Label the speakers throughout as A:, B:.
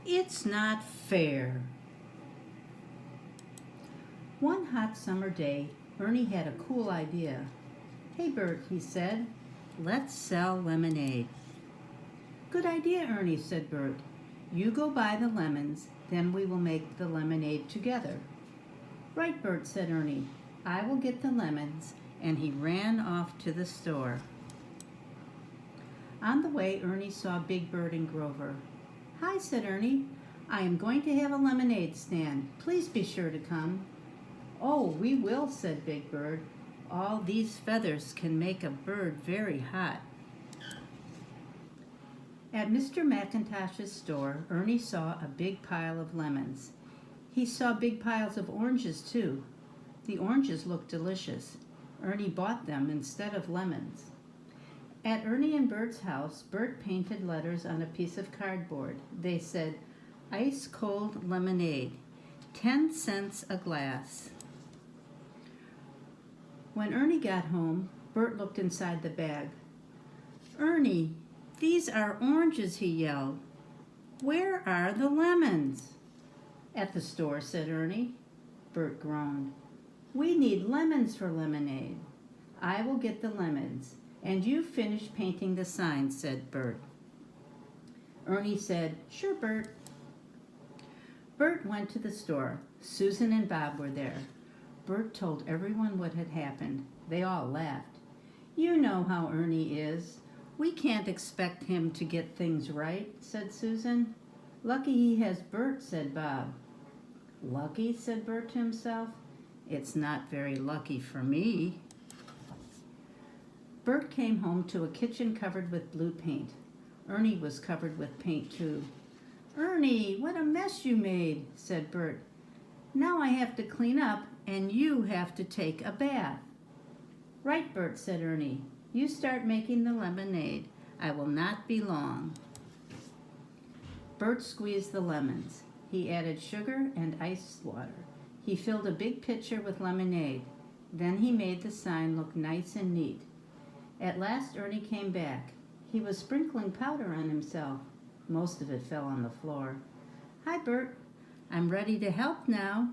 A: It's not fair. One hot summer day, Ernie had a cool idea. Hey, Bert, he said, let's sell lemonade. Good idea, Ernie, said Bert. You go buy the lemons, then we will make the lemonade together. Right, Bert, said Ernie. I will get the lemons, and he ran off to the store. On the way, Ernie saw Big Bird and Grover. Hi, said Ernie. I am going to have a lemonade stand. Please be sure to come. Oh, we will, said Big Bird. All these feathers can make a bird very hot. At Mr. McIntosh's store, Ernie saw a big pile of lemons. He saw big piles of oranges, too. The oranges looked delicious. Ernie bought them instead of lemons. At Ernie and Bert's house, Bert painted letters on a piece of cardboard. They said, Ice cold lemonade, 10 cents a glass. When Ernie got home, Bert looked inside the bag. Ernie, these are oranges, he yelled. Where are the lemons? At the store, said Ernie. Bert groaned. We need lemons for lemonade. I will get the lemons, and you finish painting the sign, said Bert. Ernie said, Sure, Bert. Bert went to the store. Susan and Bob were there. Bert told everyone what had happened. They all laughed. You know how Ernie is. We can't expect him to get things right, said Susan. Lucky he has Bert, said Bob. Lucky, said Bert to himself. It's not very lucky for me. Bert came home to a kitchen covered with blue paint. Ernie was covered with paint too. Ernie, what a mess you made, said Bert. Now I have to clean up and you have to take a bath. Right, Bert, said Ernie. You start making the lemonade. I will not be long. Bert squeezed the lemons. He added sugar and ice water. He filled a big pitcher with lemonade. Then he made the sign look nice and neat. At last Ernie came back. He was sprinkling powder on himself. Most of it fell on the floor. Hi, Bert. I'm ready to help now.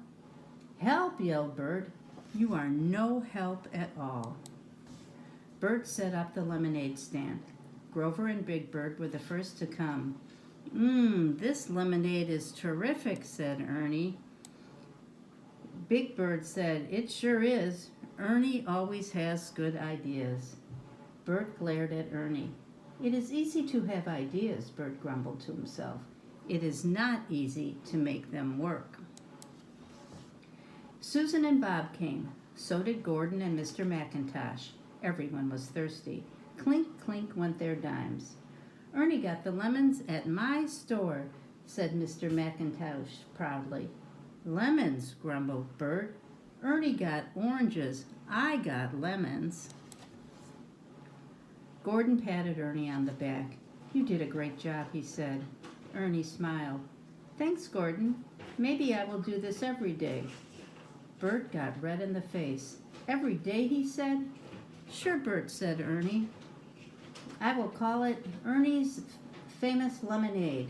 A: Help, yelled Bert. You are no help at all. Bert set up the lemonade stand. Grover and Big Bird were the first to come. This lemonade is terrific, said Ernie. Big Bird said, It sure is. Ernie always has good ideas. Bert glared at Ernie. It is easy to have ideas, Bert grumbled to himself. It is not easy to make them work. Susan and Bob came. So did Gordon and Mr. McIntosh. Everyone was thirsty. Clink, clink went their dimes. Ernie got the lemons at my store, said Mr. McIntosh proudly. Lemons, grumbled Bert. Ernie got oranges. I got lemons. Gordon patted Ernie on the back. You did a great job, he said. Ernie smiled. Thanks, Gordon. Maybe I will do this every day. Bert got red in the face. Every day, he said. Sure, Bert, said Ernie. I will call it Ernie's Famous Lemonade.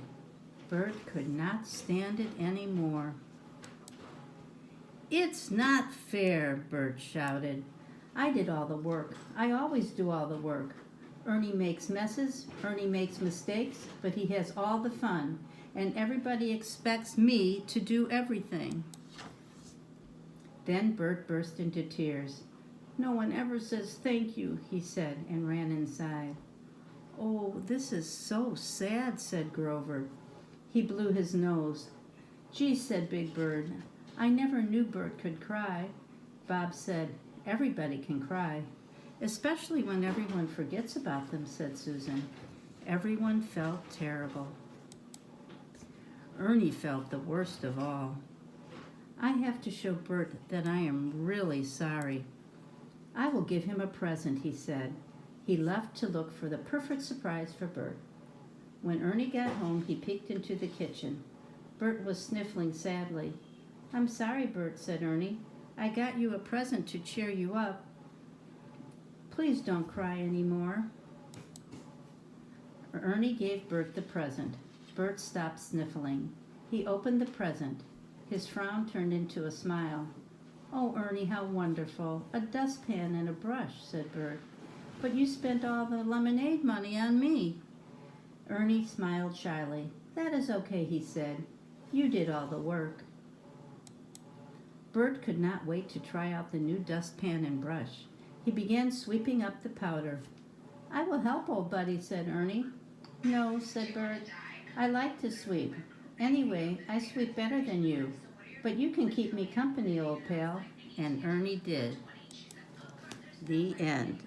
A: Bert could not stand it any more. It's not fair, Bert shouted. I did all the work. I always do all the work. Ernie makes messes, Ernie makes mistakes, but he has all the fun, and everybody expects me to do everything. Then Bert burst into tears. No one ever says thank you, he said, and ran inside. Oh, this is so sad, said Grover. He blew his nose. Gee, said Big Bird, I never knew Bert could cry. Bob said, everybody can cry. Especially when everyone forgets about them, said Susan. Everyone felt terrible. Ernie felt the worst of all. I have to show Bert that I am really sorry. I will give him a present, he said. He left to look for the perfect surprise for Bert. When Ernie got home, he peeked into the kitchen. Bert was sniffling sadly. I'm sorry, Bert, said Ernie. I got you a present to cheer you up. Please don't cry anymore. Ernie gave Bert the present. Bert stopped sniffling. He opened the present. His frown turned into a smile. "Oh, Ernie, how wonderful. A dustpan and a brush," said Bert. "But you spent all the lemonade money on me." Ernie smiled shyly. "That is okay," he said. "You did all the work." Bert could not wait to try out the new dustpan and brush. He began sweeping up the powder. "I will help, old buddy," said Ernie. "No," said Bert. "I like to sweep. Anyway, I sweep better than you. But you can keep me company, old pal." And Ernie did. The end.